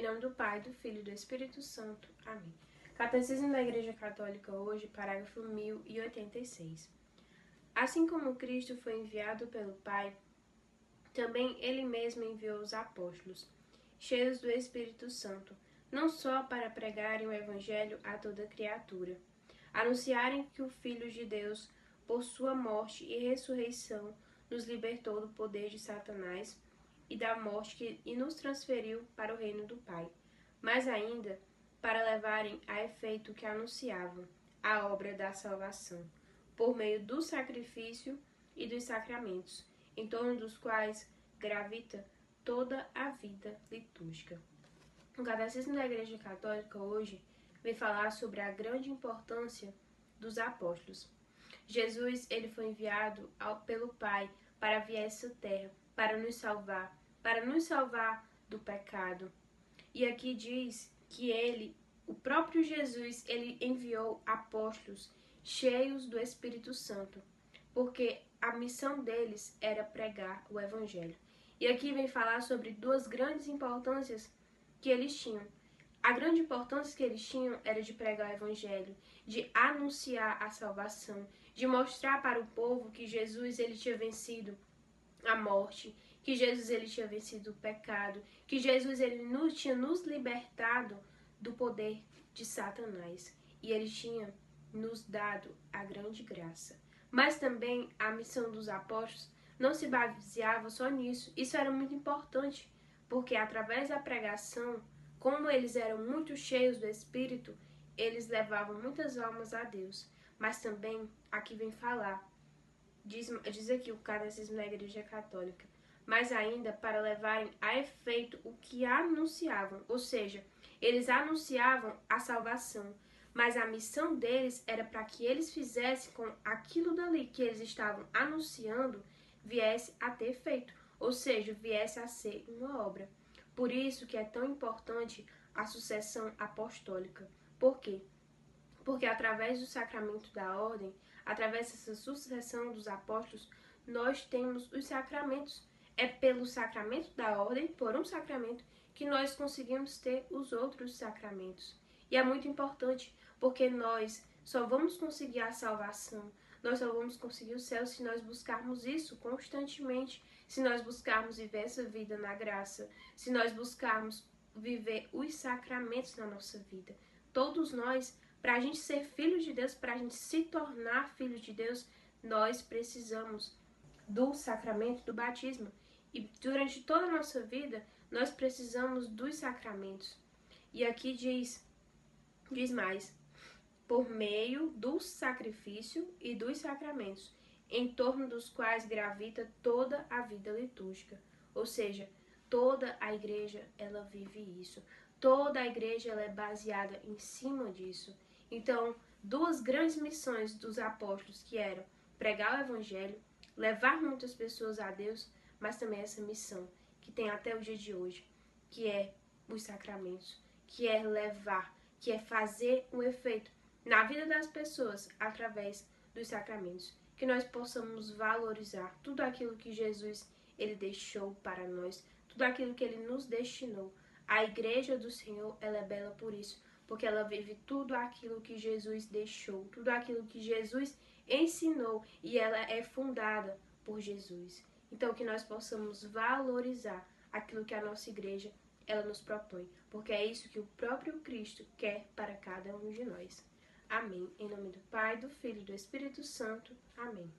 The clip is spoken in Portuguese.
Em nome do Pai, do Filho e do Espírito Santo. Amém. Catecismo da Igreja Católica hoje, parágrafo 1086. Assim como Cristo foi enviado pelo Pai, também Ele mesmo enviou os apóstolos, cheios do Espírito Santo, não só para pregarem o Evangelho a toda criatura, anunciarem que o Filho de Deus, por sua morte e ressurreição, nos libertou do poder de Satanás e da morte e nos transferiu para o reino do Pai, mas ainda para levarem a efeito que anunciavam, a obra da salvação, por meio do sacrifício e dos sacramentos, em torno dos quais gravita toda a vida litúrgica. O Catecismo da Igreja Católica hoje vem falar sobre a grande importância dos apóstolos. Jesus, ele foi enviado pelo Pai para vir a essa terra, para nos salvar do pecado. E aqui diz que o próprio Jesus, ele enviou apóstolos cheios do Espírito Santo, porque a missão deles era pregar o Evangelho. E aqui vem falar sobre duas grandes importâncias que eles tinham. A grande importância que eles tinham era de pregar o Evangelho, de anunciar a salvação, de mostrar para o povo que Jesus ele tinha vencido a morte, que Jesus ele tinha vencido o pecado, que Jesus ele tinha nos libertado do poder de Satanás e ele tinha nos dado a grande graça. Mas também a missão dos apóstolos não se baseava só nisso. Isso era muito importante, porque através da pregação, como eles eram muito cheios do Espírito, eles levavam muitas almas a Deus. Mas também, aqui vem falar, diz aqui o Catecismo da Igreja Católica, mas ainda para levarem a efeito o que anunciavam, ou seja, eles anunciavam a salvação, mas a missão deles era para que eles fizessem com aquilo dali que eles estavam anunciando viesse a ter efeito, ou seja, viesse a ser uma obra. Por isso que é tão importante a sucessão apostólica. Por quê? Porque através do sacramento da ordem, através dessa sucessão dos apóstolos, nós temos os sacramentos. É pelo sacramento da ordem, por um sacramento, que nós conseguimos ter os outros sacramentos. E é muito importante, porque nós só vamos conseguir a salvação, nós só vamos conseguir o céu se nós buscarmos isso constantemente, se nós buscarmos viver essa vida na graça, se nós buscarmos viver os sacramentos na nossa vida. Todos nós, para a gente ser filho de Deus, para a gente se tornar filho de Deus, nós precisamos do sacramento do batismo. E durante toda a nossa vida, nós precisamos dos sacramentos. E aqui diz mais, por meio do sacrifício e dos sacramentos, em torno dos quais gravita toda a vida litúrgica. Ou seja, toda a igreja, ela vive isso. Toda a igreja, ela é baseada em cima disso. Então, duas grandes missões dos apóstolos que eram pregar o Evangelho, levar muitas pessoas a Deus, mas também essa missão que tem até o dia de hoje, que é os sacramentos, que é levar, que é fazer um efeito na vida das pessoas através dos sacramentos, que nós possamos valorizar tudo aquilo que Jesus ele deixou para nós, tudo aquilo que ele nos destinou. A igreja do Senhor, ela é bela por isso, porque ela vive tudo aquilo que Jesus deixou, tudo aquilo que Jesus ensinou, e ela é fundada por Jesus. Então, que nós possamos valorizar aquilo que a nossa igreja ela nos propõe, porque é isso que o próprio Cristo quer para cada um de nós. Amém. Em nome do Pai, do Filho e do Espírito Santo. Amém.